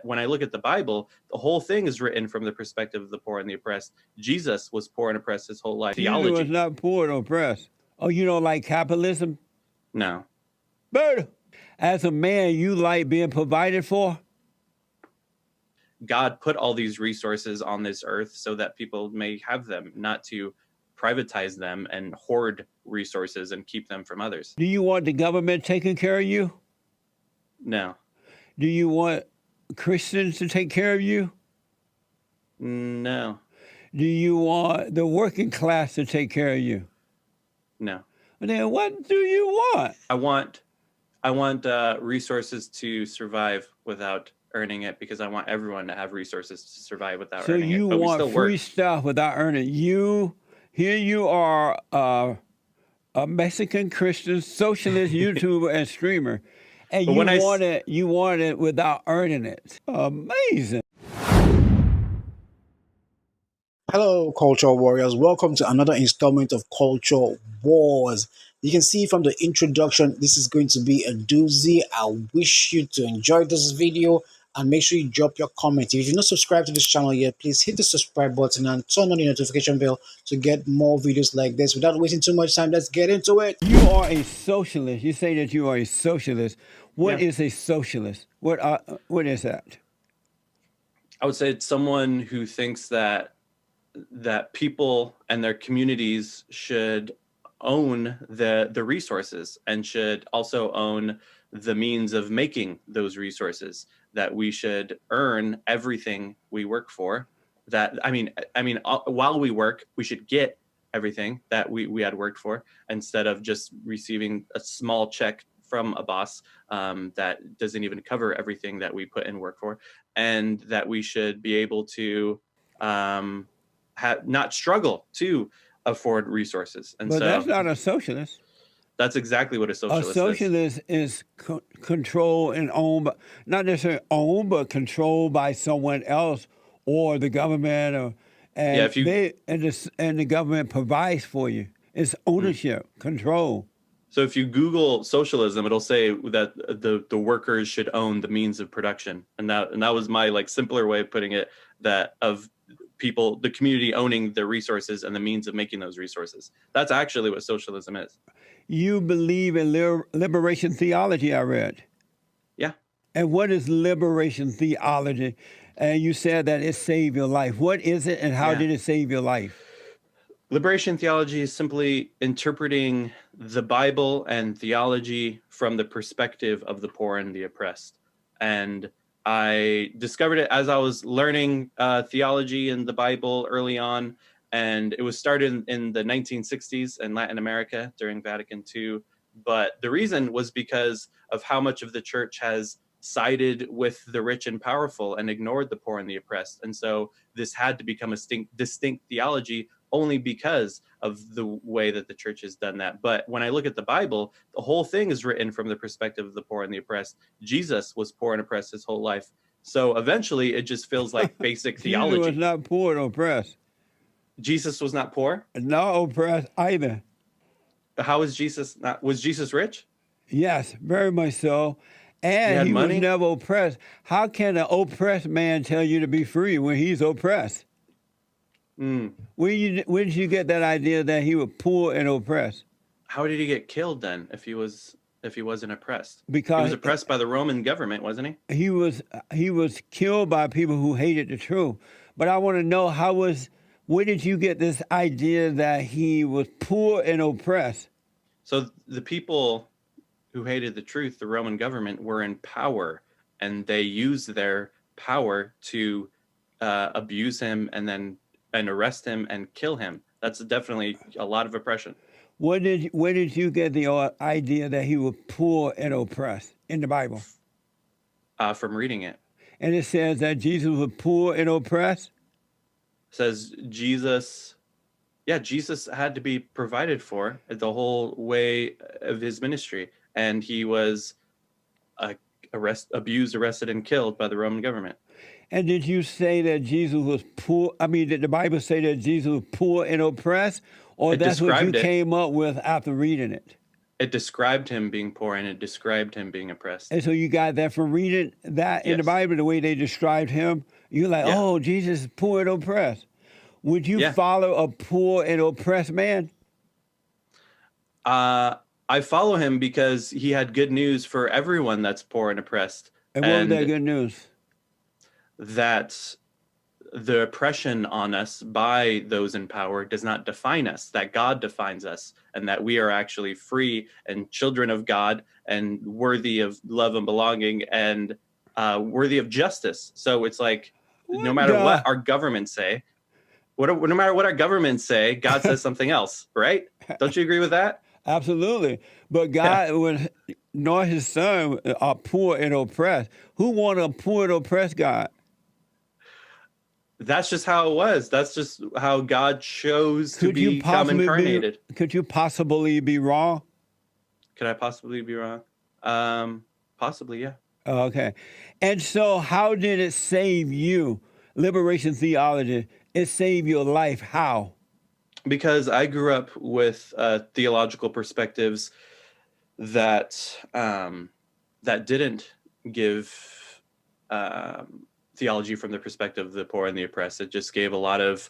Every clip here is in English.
When I look at the Bible, the whole thing is written from the perspective of the poor and the oppressed. Jesus was poor and oppressed his whole life. Jesus was Theology. not poor and oppressed. Oh, you don't like capitalism? No. But as a man, you like being provided for? God put all these resources on this earth so that people may have them, not to privatize them and hoard resources and keep them from others. Do you want the government taking care of you? No. Do you want Christians to take care of you? No. Do you want the working class to take care of you? No. Then what do you want? I want resources to survive without earning it, because I want everyone to have resources to survive without earning it. So you want free stuff without earning. Here you are, a Mexican Christian socialist YouTuber and streamer, and you want it without earning it. Amazing. Hello, Culture Warriors. Welcome to another installment of Culture Wars. You can see from the introduction, this is going to be a doozy. I wish you to enjoy this video and make sure you drop your comment. If you're not subscribed to this channel yet, please hit the subscribe button and turn on the notification bell to get more videos like this. Without wasting too much time, let's get into it. You are a socialist. You say that you are a socialist. What is a socialist? What is that? I would say it's someone who thinks that people and their communities should own the resources and should also own the means of making those resources, that we should earn everything we work for. While we work, we should get everything that we had worked for, instead of just receiving a small check from a boss that doesn't even cover everything that we put in work for, and that we should be able to not struggle to afford resources. And but that's not a socialist. That's exactly what a socialist is. A socialist is controlled and owned, not necessarily owned, but controlled by someone else or the government, and the government provides for you. It's ownership, control. So if you Google socialism, it'll say that the workers should own the means of production, and that was my simpler way of putting it. That of people, the community owning the resources and the means of making those resources. That's actually what socialism is. You believe in liberation theology, I read. Yeah. And what is liberation theology? And you said that it saved your life. What is it, and how did it save your life? Liberation theology is simply interpreting the Bible and theology from the perspective of the poor and the oppressed. And I discovered it as I was learning theology in the Bible early on, and it was started in the 1960s in Latin America during Vatican II. But the reason was because of how much of the church has sided with the rich and powerful and ignored the poor and the oppressed. And so this had to become a distinct theology only because of the way that the church has done that. But when I look at the Bible, the whole thing is written from the perspective of the poor and the oppressed. Jesus was poor and oppressed his whole life. So eventually it just feels like basic theology. Jesus was not poor and oppressed. Jesus was not poor? Not oppressed either. How was Jesus not? Was Jesus rich? Yes, very much so. And he was never oppressed. How can an oppressed man tell you to be free when he's oppressed? Where did you get that idea that he was poor and oppressed? How did he get killed then if he wasn't oppressed? Because he was oppressed by the Roman government, wasn't he? He was killed by people who hated the truth. But I want to know where did you get this idea that he was poor and oppressed? So the people who hated the truth, the Roman government, were in power, and they used their power to abuse him and arrest him and kill him. That's definitely a lot of oppression. Where did you get the idea that he was poor and oppressed in the Bible? From reading it. And it says that Jesus was poor and oppressed? It says Jesus had to be provided for the whole way of his ministry. And he was abused, arrested, and killed by the Roman government. And did you say that Jesus was poor? I mean, did the Bible say that Jesus was poor and oppressed? Or that's what you came up with after reading it? It described him being poor, and it described him being oppressed. And so you got that from reading that in the Bible, the way they described him. You're like, oh, Jesus is poor and oppressed. Would you follow a poor and oppressed man? I follow him because he had good news for everyone that's poor and oppressed. And what was that good news? That the oppression on us by those in power does not define us, that God defines us, and that we are actually free and children of God and worthy of love and belonging and worthy of justice. So it's like, no matter what our governments say, no matter what our governments say, God says something else, right? Don't you agree with that? Absolutely. But God would nor his son are poor and oppressed. Who want a poor and oppressed God? That's just how it was. That's just how God chose to become incarnated. Could you possibly be wrong? Could I possibly be wrong? Possibly, yeah. Okay. And so how did it save you? Liberation theology, it saved your life. How? Because I grew up with theological perspectives that that didn't give theology from the perspective of the poor and the oppressed. It just gave a lot of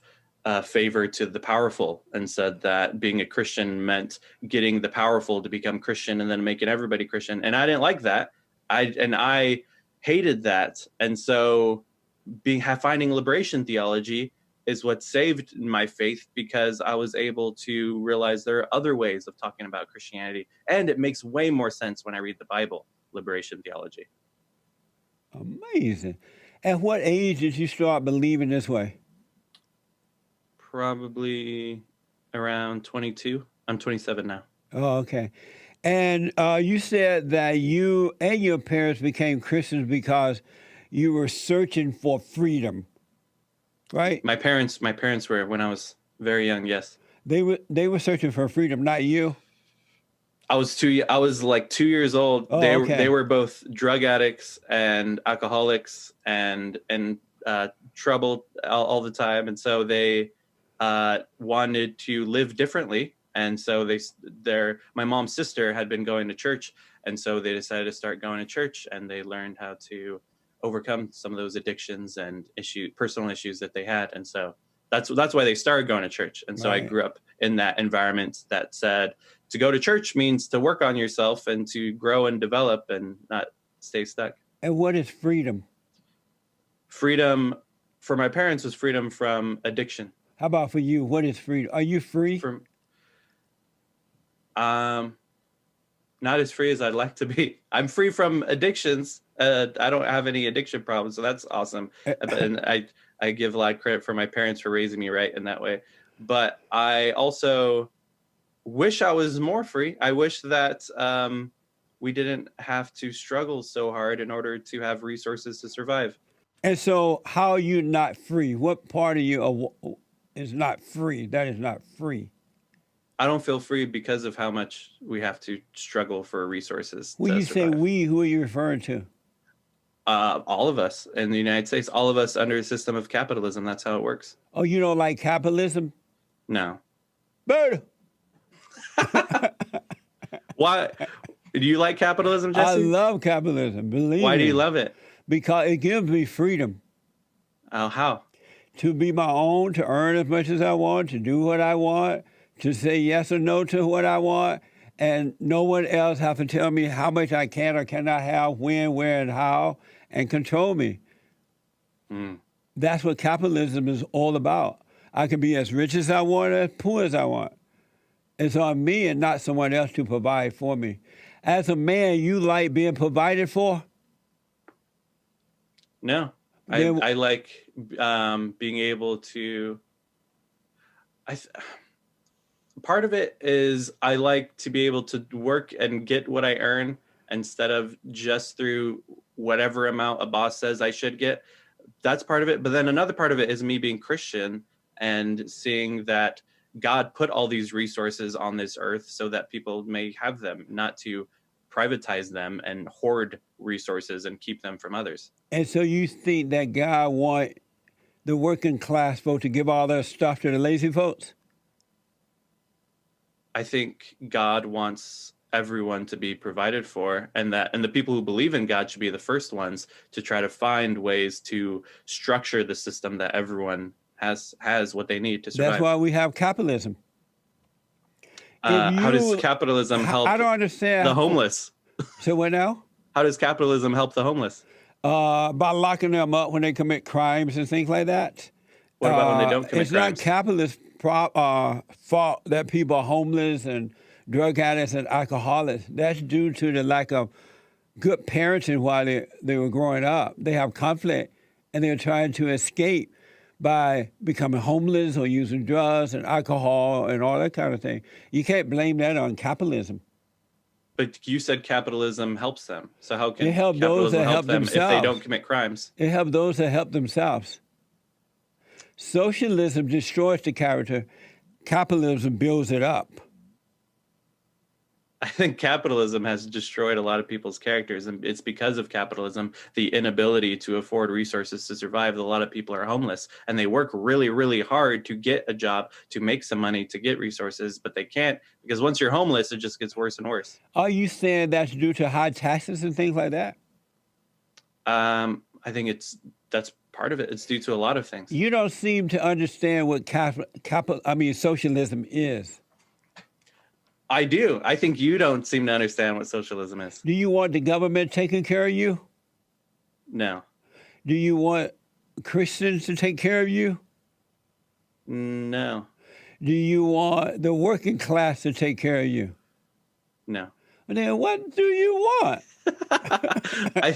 favor to the powerful and said that being a Christian meant getting the powerful to become Christian and then making everybody Christian. And I didn't like that. I hated that. And so finding liberation theology is what saved my faith, because I was able to realize there are other ways of talking about Christianity. And it makes way more sense when I read the Bible, liberation theology. Amazing. At what age did you start believing this way? Probably around 22. I'm 27 now. Oh, okay. And you said that you and your parents became Christians because you were searching for freedom, right? My parents were, when I was very young, yes. They were searching for freedom, not you. I was like 2 years old. Oh, they were both drug addicts and alcoholics and troubled all the time, and so they wanted to live differently. And so my mom's sister had been going to church, and so they decided to start going to church, and they learned how to overcome some of those addictions and personal issues that they had. And so that's why they started going to church. And so I grew up in that environment that said to go to church means to work on yourself and to grow and develop and not stay stuck. And what is freedom? Freedom for my parents was freedom from addiction. How about for you? What is freedom? Are you free? Not as free as I'd like to be. I'm free from addictions. I don't have any addiction problems, so that's awesome. And I give a lot of credit for my parents for raising me right in that way. But I also wish I was more free. I wish that we didn't have to struggle so hard in order to have resources to survive. And so how are you not free? What part of you is not free? That is not free. I don't feel free because of how much we have to struggle for resources. When you say we, who are you referring to? All of us in the United States, all of us under a system of capitalism. That's how it works. Oh, you don't like capitalism? No. But why? Do you like capitalism, Jesse? I love capitalism. Believe me. Why do you love it? Because it gives me freedom. How? To be my own, to earn as much as I want, to do what I want, to say yes or no to what I want, and no one else have to tell me how much I can or cannot have, when, where, and how, and control me. That's what capitalism is all about. I can be as rich as I want, as poor as I want. It's on me and not someone else to provide for me. As a man, you like being provided for? No. I like being able to... Part of it is I like to be able to work and get what I earn instead of just through whatever amount a boss says I should get. That's part of it. But then another part of it is me being Christian and seeing that God put all these resources on this earth so that people may have them, not to privatize them and hoard resources and keep them from others. And so you think that God want the working class folk to give all their stuff to the lazy folks? I think God wants everyone to be provided for, and the people who believe in God should be the first ones to try to find ways to structure the system that everyone has what they need to survive. That's why we have capitalism. How does capitalism help I don't understand the homeless? So what now? How does capitalism help the homeless? By locking them up when they commit crimes and things like that. What about when they don't commit crimes? It's not capitalist fault that people are homeless and drug addicts and alcoholics. That's due to the lack of good parenting while they were growing up. They have conflict, and they're trying to escape by becoming homeless or using drugs and alcohol and all that kind of thing. You can't blame that on capitalism. But you said capitalism helps them. So how can it help those that help them themselves if they don't commit crimes? It helps those that help themselves. Socialism destroys the character. Capitalism builds it up. I think capitalism has destroyed a lot of people's characters, and it's because of capitalism, the inability to afford resources to survive, that a lot of people are homeless, and they work really, really hard to get a job, to make some money, to get resources, but they can't, because once you're homeless, it just gets worse and worse. Are you saying that's due to high taxes and things like that? I think that's part of it. It's due to a lot of things. You don't seem to understand what socialism is. I do. I think you don't seem to understand what socialism is. Do you want the government taking care of you? No. Do you want Christians to take care of you? No. Do you want the working class to take care of you? No. Then what do you want? I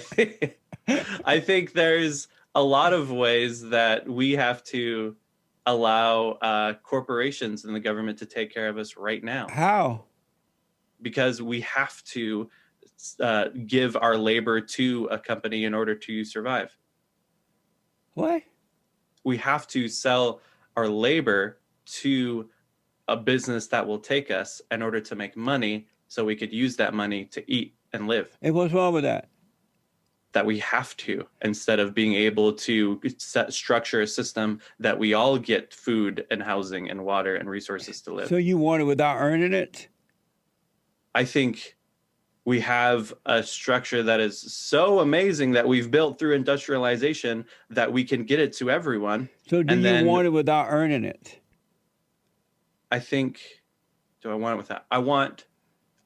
think there's a lot of ways that we have to allow corporations and the government to take care of us right now. How? Because we have to give our labor to a company in order to survive. What? We have to sell our labor to a business that will take us in order to make money, so we could use that money to eat and live. And what's wrong with that? That we have to, instead of being able to structure a system that we all get food and housing and water and resources to live. So you want it without earning it? I think we have a structure that is so amazing that we've built through industrialization that we can get it to everyone. So do you want it without earning it? I think, do I want it without? I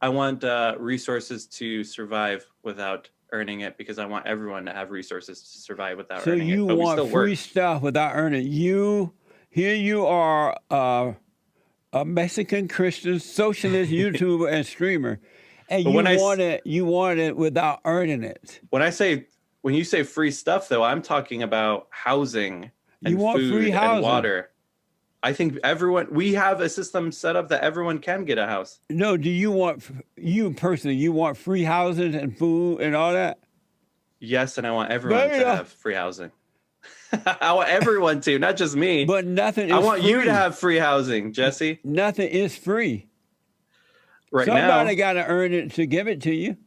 want resources to survive without earning it, because I want everyone to have resources to survive without earning it. So you want free stuff without earning it. Here you are, a Mexican Christian socialist YouTuber and streamer, and you want it without earning it. When you say free stuff, though, I'm talking about housing and food and water. I think we have a system set up that everyone can get a house. No, do you want, you personally, you want free housing and food and all that? Yes, and I want everyone to have free housing. I want everyone to, not just me. But nothing is free. I want you to have free housing, Jesse. Nothing is free. Right now. Somebody got to earn it to give it to you.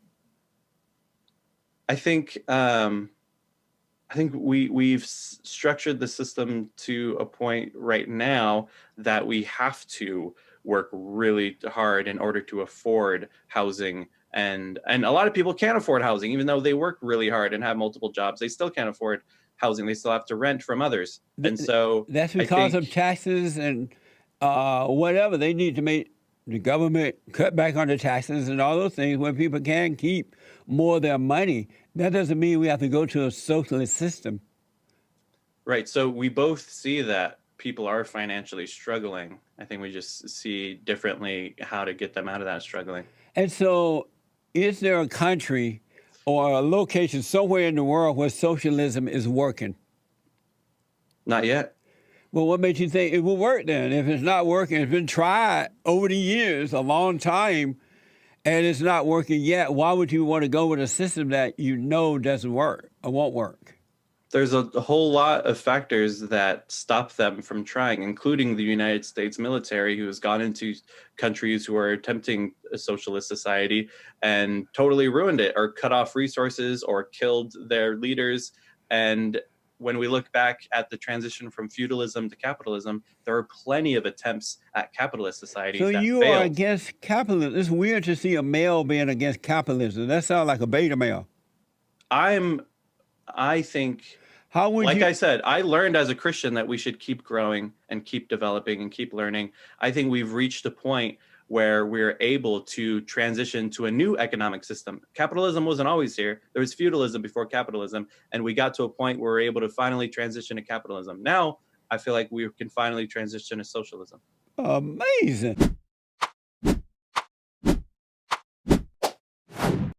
I think we've structured the system to a point right now that we have to work really hard in order to afford housing. And a lot of people can't afford housing, even though they work really hard and have multiple jobs. They still can't afford housing. They still have to rent from others. And so that's because of taxes and whatever. They need to make the government cut back on the taxes and all those things where people can keep more of their money. That doesn't mean we have to go to a socialist system. Right. So we both see that people are financially struggling. I think we just see differently how to get them out of that struggling. And so is there a country or a location somewhere in the world where socialism is working? Not yet. Well, what makes you think it will work then? If it's not working, it's been tried over the years, a long time, and it's not working yet, why would you want to go with a system that you know doesn't work or won't work? There's a whole lot of factors that stop them from trying, including the United States military, who has gone into countries who are attempting a socialist society and totally ruined it, or cut off resources, or killed their leaders. And when we look back at the transition from feudalism to capitalism, there are plenty of attempts at capitalist societies So that you failed. are against capitalism. It's weird to see a male being against capitalism. That sounds like a beta male. I think, how would like you? I said, I learned as a Christian that we should keep growing and keep developing and keep learning. I think we've reached a point where we're able to transition to a new economic system. Capitalism wasn't always here. There was feudalism before capitalism, and we got to a point where we're able to finally transition to capitalism. Now, I feel like we can finally transition to socialism. Amazing.